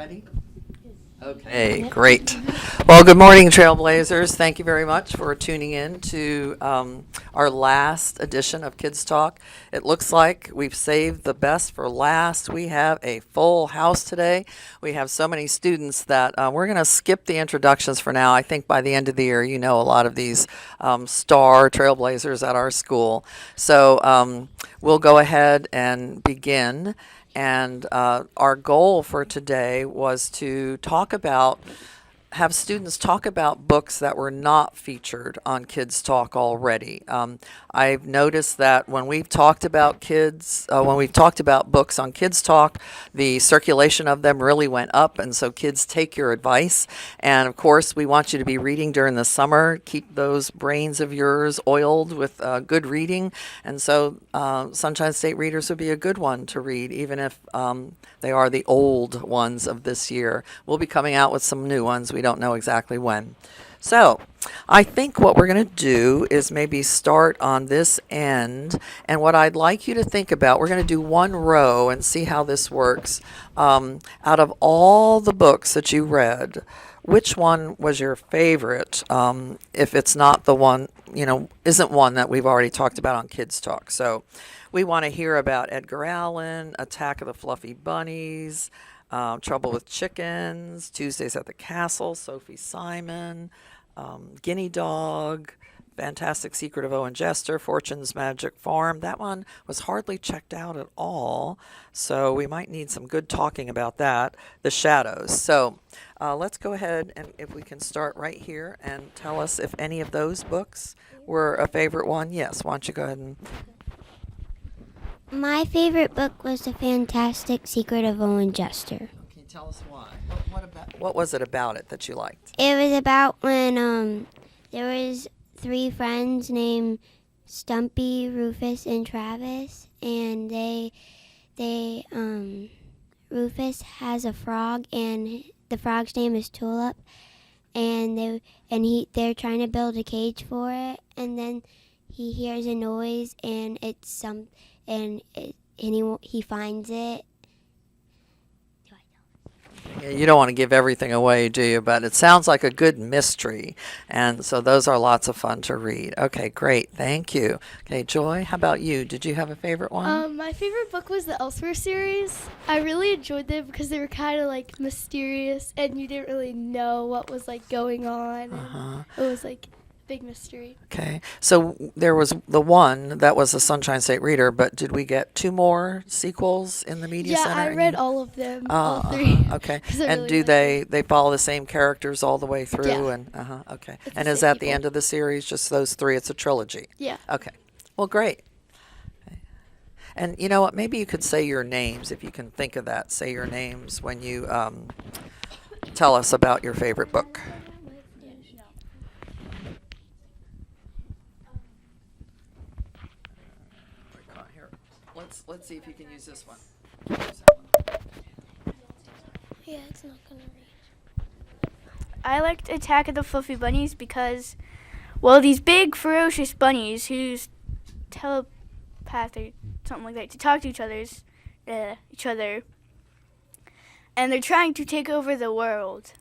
ready? Okay, great. Well, good morning, Trailblazers. Thank you very much for tuning in to our last edition of Kids Talk. It looks like we've saved the best for last. We have a full house today. We have so many students that we're going to skip the introductions for now. I think by the end of the year, you know a lot of these star Trailblazers at our school. So we'll go ahead and begin. And our goal for today was to have students talk about books that were not featured on Kids Talk already. I've noticed that when we've talked about books on Kids Talk, the circulation of them really went up, and so kids take your advice. And of course, we want you to be reading during the summer. Keep those brains of yours oiled with good reading, and so Sunshine State Readers would be a good one to read, even if they are the old ones of this year. We'll be coming out with some new ones. We don't know exactly when. So I think what we're going to do is maybe start on this end. And what I'd like you to think about, we're going to do one row and see how this works. Out of all the books that you read, which one was your favorite? If it's not the one, isn't one that we've already talked about on Kids Talk. So we want to hear about Edgar Allan, Attack of the Fluffy Bunnies, Trouble with Chickens, Tuesdays at the Castle, Sophie Simon, Guinea Dog, Fantastic Secret of Owen Jester, Fortune's Magic Farm. That one was hardly checked out at all, so we might need some good talking about that. The Shadows. So let's go ahead and if we can start right here and tell us if any of those books were a favorite one. Yes, why don't you go ahead and... My favorite book was The Fantastic Secret of Owen Jester. Can you tell us why? What was it about it that you liked? It was about when there was 3 friends named Stumpy, Rufus, and Travis, and Rufus has a frog, and the frog's name is Tulip, and they're trying to build a cage for it, and then he hears a noise, and he finds it. Yeah, you don't want to give everything away, do you? But it sounds like a good mystery, and so those are lots of fun to read. Okay, great, thank you. Okay, Joy, how about you? Did you have a favorite one? My favorite book was the Elsewhere series. I really enjoyed them because they were kind of like mysterious, and you didn't really know what was like going on. It was like big mystery. Okay, so there was the one that was a Sunshine State Reader, but did we get 2 more sequels in the media center? Yeah, I read all of them, all 3. Okay, really and do they follow the same characters all the way through? Yeah. And okay, It's and the is same that the people. end of the series? Just those 3? It's a trilogy. Yeah. Okay, well, great. Okay. And you know what? Maybe you could say your names if you can think of that. Say your names when you tell us about your favorite book. Let's see if you can use this one. Yeah, it's not gonna read. I liked Attack of the Fluffy Bunnies because, well, these big ferocious bunnies who's telepath or something like that to talk to each other, and they're trying to take over the world,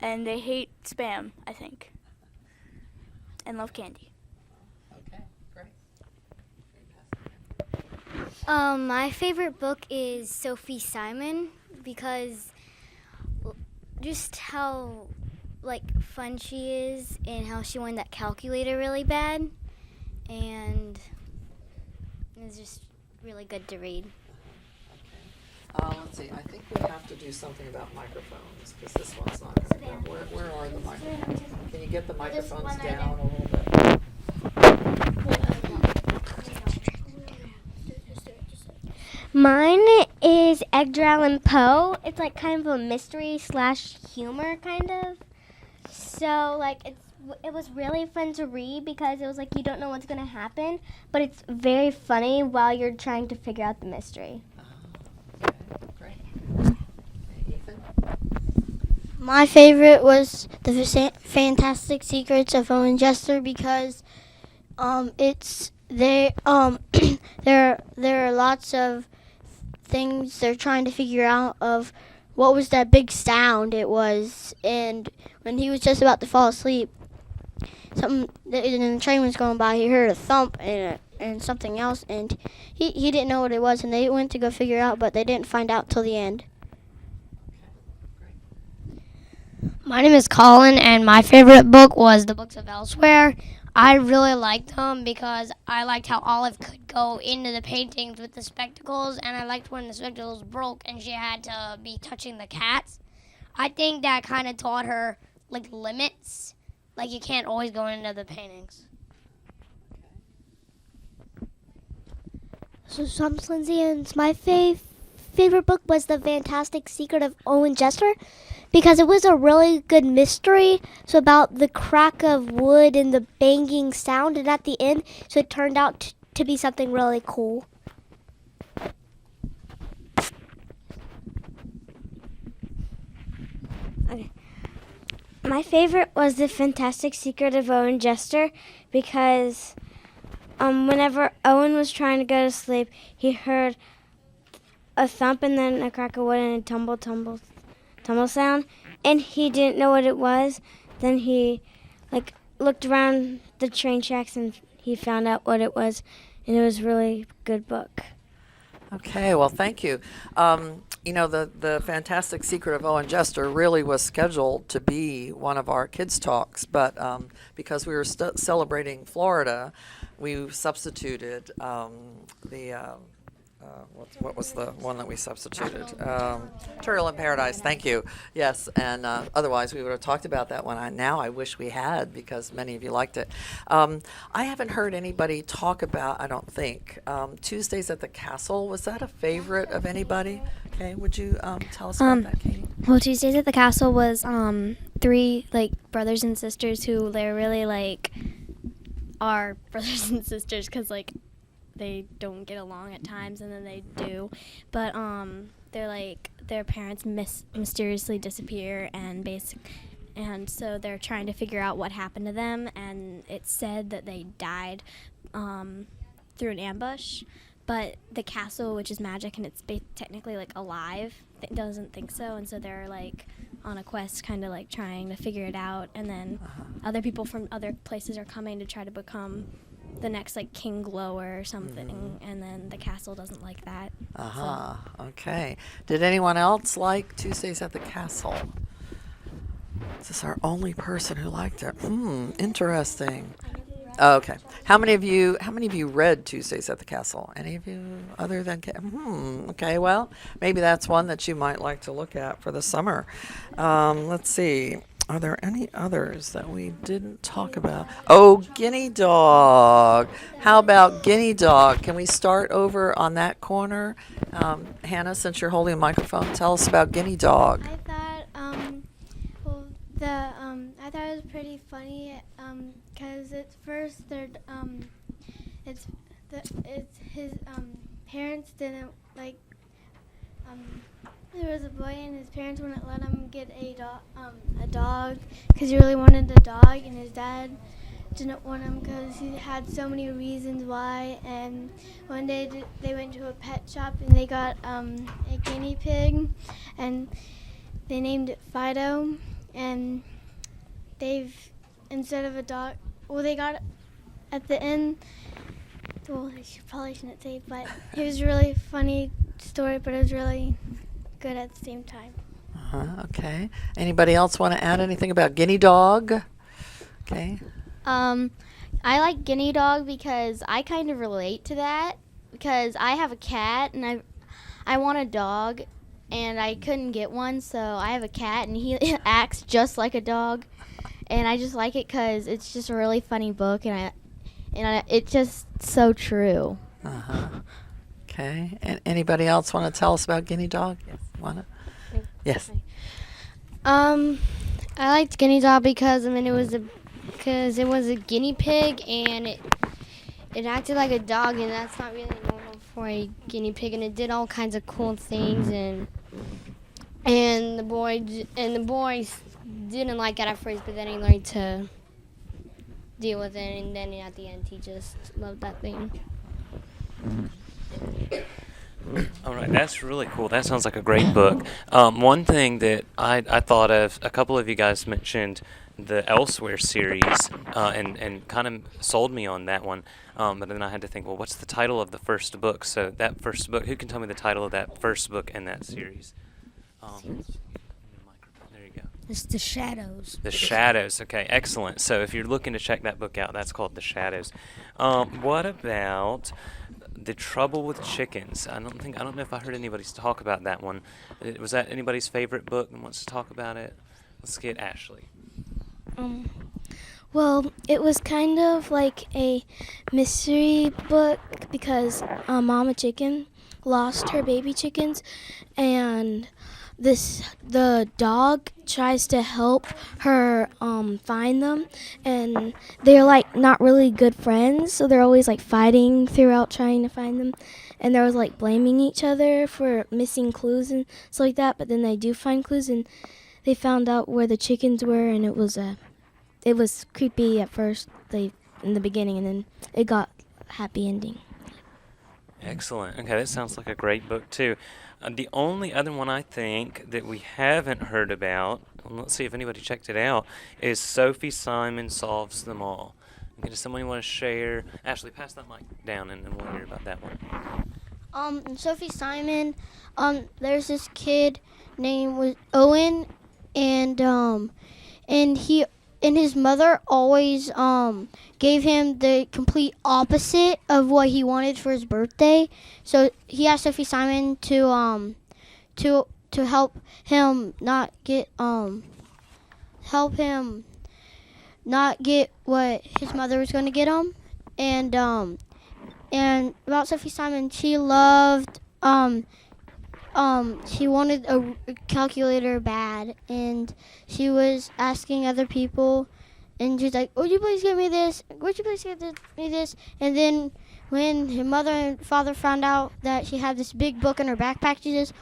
and they hate spam, I think, and love candy. Okay, great. My favorite book is Sophie Simon because just how fun she is and how she won that calculator really bad, and it's just really good to read. Let's see. I think we have to do something about microphones because this one's not going to go. Where are the microphones? Can you get the microphones down a little bit? Mine is Edgar Allan Poe. It's kind of a mystery / humor kind of. So it was really fun to read because it was you don't know what's going to happen, but it's very funny while you're trying to figure out the mystery. Okay, great. Ethan? My favorite was The Fantastic Secrets of Owen Jester because there are lots of things they're trying to figure out of what was that big sound it was. And when he was just about to fall asleep, the train was going by. He heard a thump and something else, and he didn't know what it was, and they went to go figure it out, but they didn't find out till the end. My name is Colin, and my favorite book was The Books of Elsewhere. I really liked them because I liked how Olive could go into the paintings with the spectacles, and I liked when the spectacles broke and she had to be touching the cats. I think that kind of taught her, like, limits. Like, you can't always go into the paintings. So I'm Lindsay, and my favorite book was The Fantastic Secret of Owen Jester, because it was a really good mystery. So about the crack of wood and the banging sound, and at the end, so it turned out to be something really cool. Okay. My favorite was The Fantastic Secret of Owen Jester, because whenever Owen was trying to go to sleep, he heard a thump and then a crack of wood and a tumble sound, and he didn't know what it was. Then he looked around the train tracks and he found out what it was, and it was a really good book. Okay, well, thank you. The Fantastic Secret of Owen Jester really was scheduled to be one of our kids' talks, but because we were celebrating Florida, we substituted what was the one that we substituted? Trail in Paradise, thank you. Yes, and otherwise we would have talked about that one. Now I wish we had, because many of you liked it. I haven't heard anybody talk about, I don't think, Tuesdays at the Castle. Was that a favorite of anybody? Okay, would you tell us about that, Katie? Well, Tuesdays at the Castle was 3 brothers and sisters who they're really are brothers and sisters, because they don't get along at times, and then they do, but they're their parents mysteriously disappear, and so they're trying to figure out what happened to them, and it's said that they died through an ambush, but the castle, which is magic and it's technically alive, doesn't think so, and so they're on a quest, kind of trying to figure it out, and then other people from other places are coming to try to become the next King Glower or something, and then the castle doesn't like that. Okay. Did anyone else like Tuesdays at the Castle? Is this our only person who liked it? Interesting. Okay. How many of you read Tuesdays at the Castle? Any of you other than okay, well, maybe that's one that you might like to look at for the summer. Let's see. Are there any others that we didn't talk about? Oh, Guinea Dog. How about Guinea Dog? Can we start over on that corner? Hannah, since you're holding a microphone, tell us about Guinea Dog. I thought I thought it was pretty funny because at first it's his parents didn't like. There was a boy and his parents wouldn't let him get a dog because he really wanted a dog, and his dad didn't want him because he had so many reasons why. And one day they went to a pet shop and they got a guinea pig, and they named it Fido. And instead of a dog, they got it at the end. Well, I probably shouldn't say, but it was a really funny story, but it was really good at the same time. Okay. Anybody else want to add anything about Guinea Dog? Okay. I like Guinea Dog because I kind of relate to that, because I have a cat and I want a dog and I couldn't get one, so I have a cat and he acts just like a dog, and I just like it because it's just a really funny book, and it's just so true. Okay. And anybody else want to tell us about Guinea Dog? Yes. Wanna? Yes. I liked Guinea Dog because it was a guinea pig, and it acted like a dog, and that's not really normal for a guinea pig, and it did all kinds of cool things, and the boy didn't like it at first, but then he learned to deal with it, and then at the end he just loved that thing. All right. right, that's really cool. That sounds like a great book. One thing that I thought of, a couple of you guys mentioned the Elsewhere series, and kind of sold me on that one. But then I had to think, well, what's the title of the first book? So that first book, who can tell me the title of that first book in that series? There you go. It's The Shadows. The Shadows. Okay, excellent. So if you're looking to check that book out, that's called The Shadows. What about The Trouble with Chickens? I don't know if I heard anybody talk about that one. Was that anybody's favorite book and wants to talk about it? Let's get Ashley. Well, it was kind of like a mystery book because Mama Chicken lost her baby chickens, and the dog tries to help her find them, and they're like not really good friends, so they're always like fighting throughout trying to find them, and they're like blaming each other for missing clues and stuff like that. But then they do find clues, and they found out where the chickens were, and it was creepy at first, in the beginning, and then it got a happy ending. Excellent. Okay, that sounds like a great book too. The only other one I think that we haven't heard about, and let's see if anybody checked it out, is Sophie Simon Solves Them All. Okay, does somebody want to share? Ashley, pass that mic down, and we'll hear about that one. Sophie Simon, there's this kid named Owen, and his mother always gave him the complete opposite of what he wanted for his birthday. So he asked Sophie Simon to help him not get what his mother was going to get him. And about Sophie Simon, she loved she wanted a calculator bad, and she was asking other people, and she's like, would you please get me this? Would you please get me this? And then when her mother and father found out that she had this big book in her backpack, she says,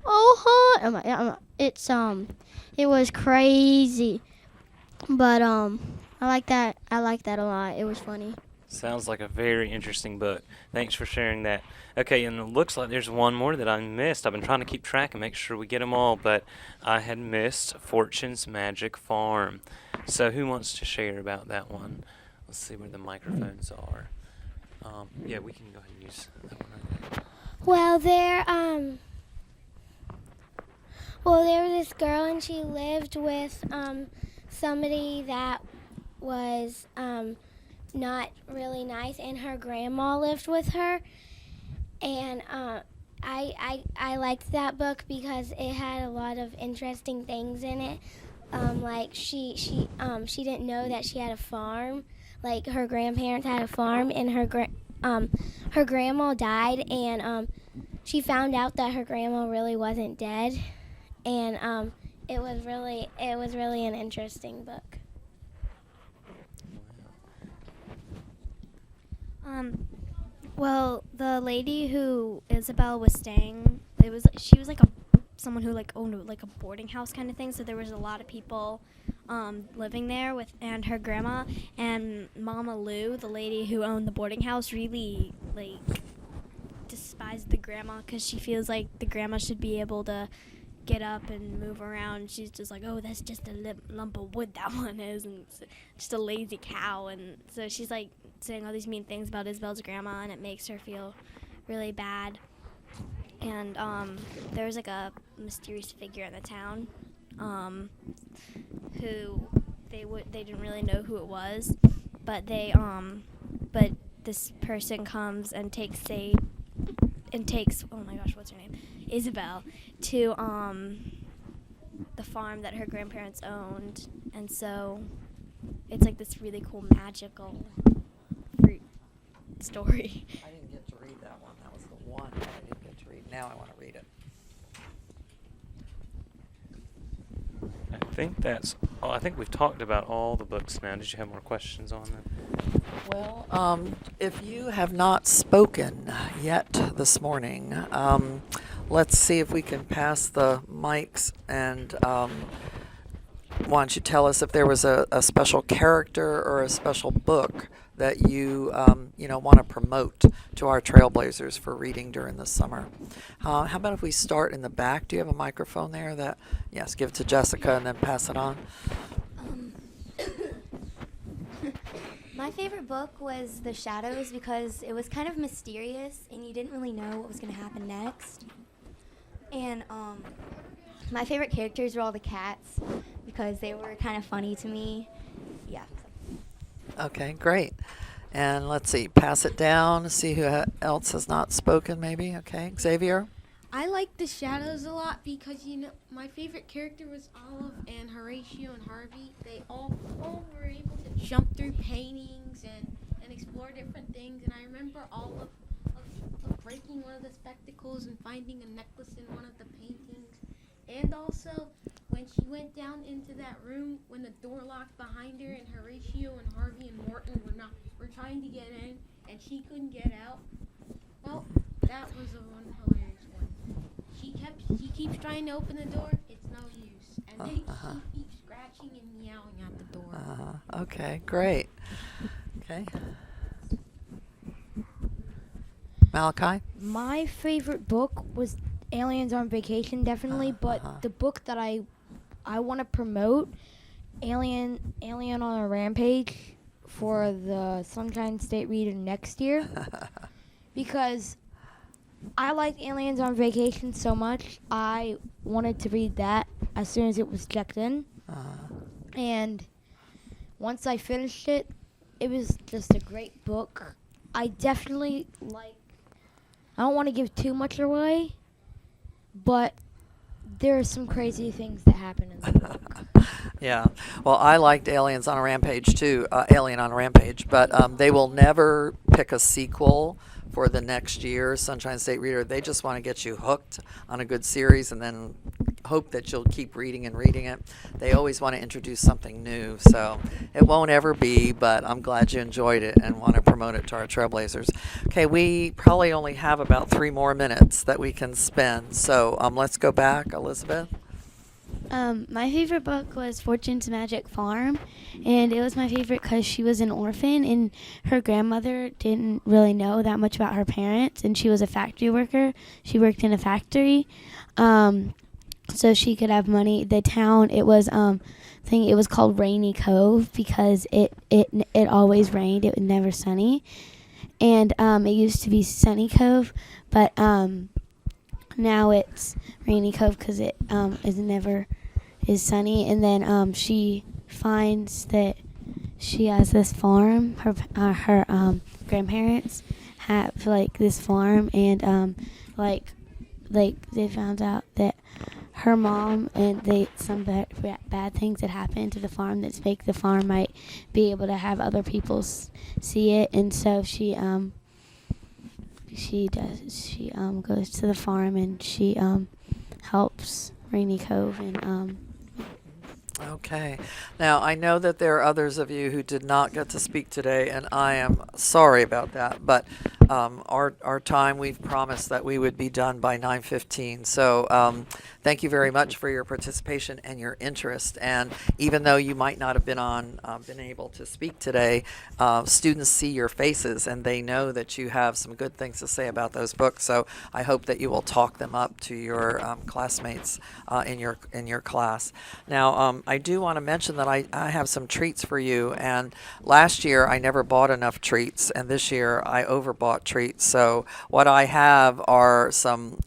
oh, it was crazy. But I like that a lot. It was funny. Sounds like a very interesting book. Thanks for sharing that. Okay, and it looks like there's one more that I missed. I've been trying to keep track and make sure we get them all, but I had missed Fortune's Magic Farm. So who wants to share about that one? Let's see where the microphones are. Yeah, we can go ahead and use that one right there. Well, there was this girl, and she lived with somebody that was not really nice, and her grandma lived with her. And I liked that book because it had a lot of interesting things in it. Like she didn't know that she had a farm. Like her grandparents had a farm, and her grandma died, and she found out that her grandma really wasn't dead, and it was really an interesting book. Well, the lady who Isabel was staying, she was like someone who like owned like a boarding house kind of thing. So there was a lot of people living there and her grandma, and Mama Lou, the lady who owned the boarding house, really like despised the grandma because she feels like the grandma should be able to get up and move around. She's just like, oh, that's just a lump of wood that one is, and it's just a lazy cow. And so she's like saying all these mean things about Isabel's grandma, and it makes her feel really bad. And there was like a mysterious figure in the town who they didn't really know who it was, but but this person comes and takes oh my gosh, what's her name? Isabel to the farm that her grandparents owned, and so it's like this really cool magical fruit story. I didn't get to read that one. That was the one that I didn't get to read. Now I want to read it. I think we've talked about all the books now. Did you have more questions on them? Well, if you have not spoken yet this morning, let's see if we can pass the mics, and why don't you tell us if there was a special character or a special book that you want to promote to our Trailblazers for reading during the summer. How about if we start in the back? Do you have a microphone there? Yes, give it to Jessica and then pass it on. My favorite book was The Shadows because it was kind of mysterious and you didn't really know what was going to happen next. And my favorite characters were all the cats because they were kind of funny to me. Yeah. Okay, great. And let's see, pass it down, see who else has not spoken maybe. Okay, Xavier? I like The Shadows a lot because, my favorite character was Olive and Horatio and Harvey. They all were able to jump through paintings and explore different things. And I remember Olive of breaking one of the spectacles and finding a necklace in one of the paintings. And also, when she went down into that room, when the door locked behind her and Horatio and Harvey and Morton were trying to get in and she couldn't get out. Well, that was one hilarious one. She keeps trying to open the door, it's no use. And she keeps scratching and meowing at the door. Okay, great. Okay. Malachi? My favorite book was Aliens on Vacation, definitely, but the book that I want to promote, Alien on a Rampage, for the Sunshine State Reader next year, because I liked Aliens on Vacation so much, I wanted to read that as soon as it was checked in. And once I finished it, it was just a great book. I definitely I don't want to give too much away, but there are some crazy things that happen in the book. Yeah. Well, I liked Aliens on a Rampage too, Alien on a Rampage, but they will never pick a sequel for the next year, Sunshine State Reader. They just want to get you hooked on a good series and then hope that you'll keep reading and reading it. They always want to introduce something new, so it won't ever be, but I'm glad you enjoyed it and want to promote it to our Trailblazers. Okay, we probably only have about 3 more minutes that we can spend, so let's go back. Elizabeth? My favorite book was Fortune's Magic Farm, and it was my favorite because she was an orphan, and her grandmother didn't really know that much about her parents, and she was a factory worker. She worked in a factory, so she could have money. The town, it was it was called Rainy Cove because it always rained. It was never sunny, and it used to be Sunny Cove, but now it's Rainy Cove because it is sunny. And then she finds that she has this farm. Her grandparents have this farm, and they found out that her mom and some bad things that happened to the farm that make the farm might be able to have other people see it, and so she goes to the farm and she helps Rainy Cove and Okay. Now, I know that there are others of you who did not get to speak today, and I am sorry about that, but our time, we've promised that we would be done by 9:15. So thank you very much for your participation and your interest. And even though you might not have been able to speak today, students see your faces and they know that you have some good things to say about those books. So I hope that you will talk them up to your classmates in your class. Now, I do want to mention that I have some treats for you. And last year I never bought enough treats, and this year I overbought treats. So what I have are some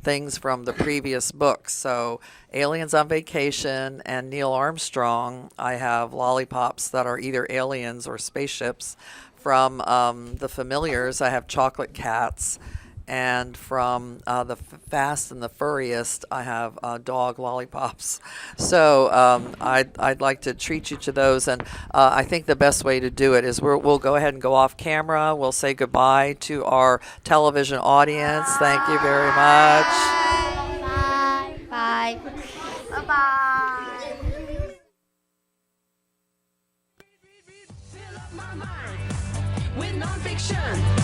things from the previous books. So Aliens on Vacation and Neil Armstrong, I have lollipops that are either aliens or spaceships. From The Familiars, I have chocolate cats. And from the Fast and the Furriest, I have dog lollipops. So I'd like to treat you to those. And I think the best way to do it is we'll go ahead and go off camera. We'll say goodbye to our television audience. Thank you very much. Bye. Bye. Bye-bye. Fill up my mind with nonfiction.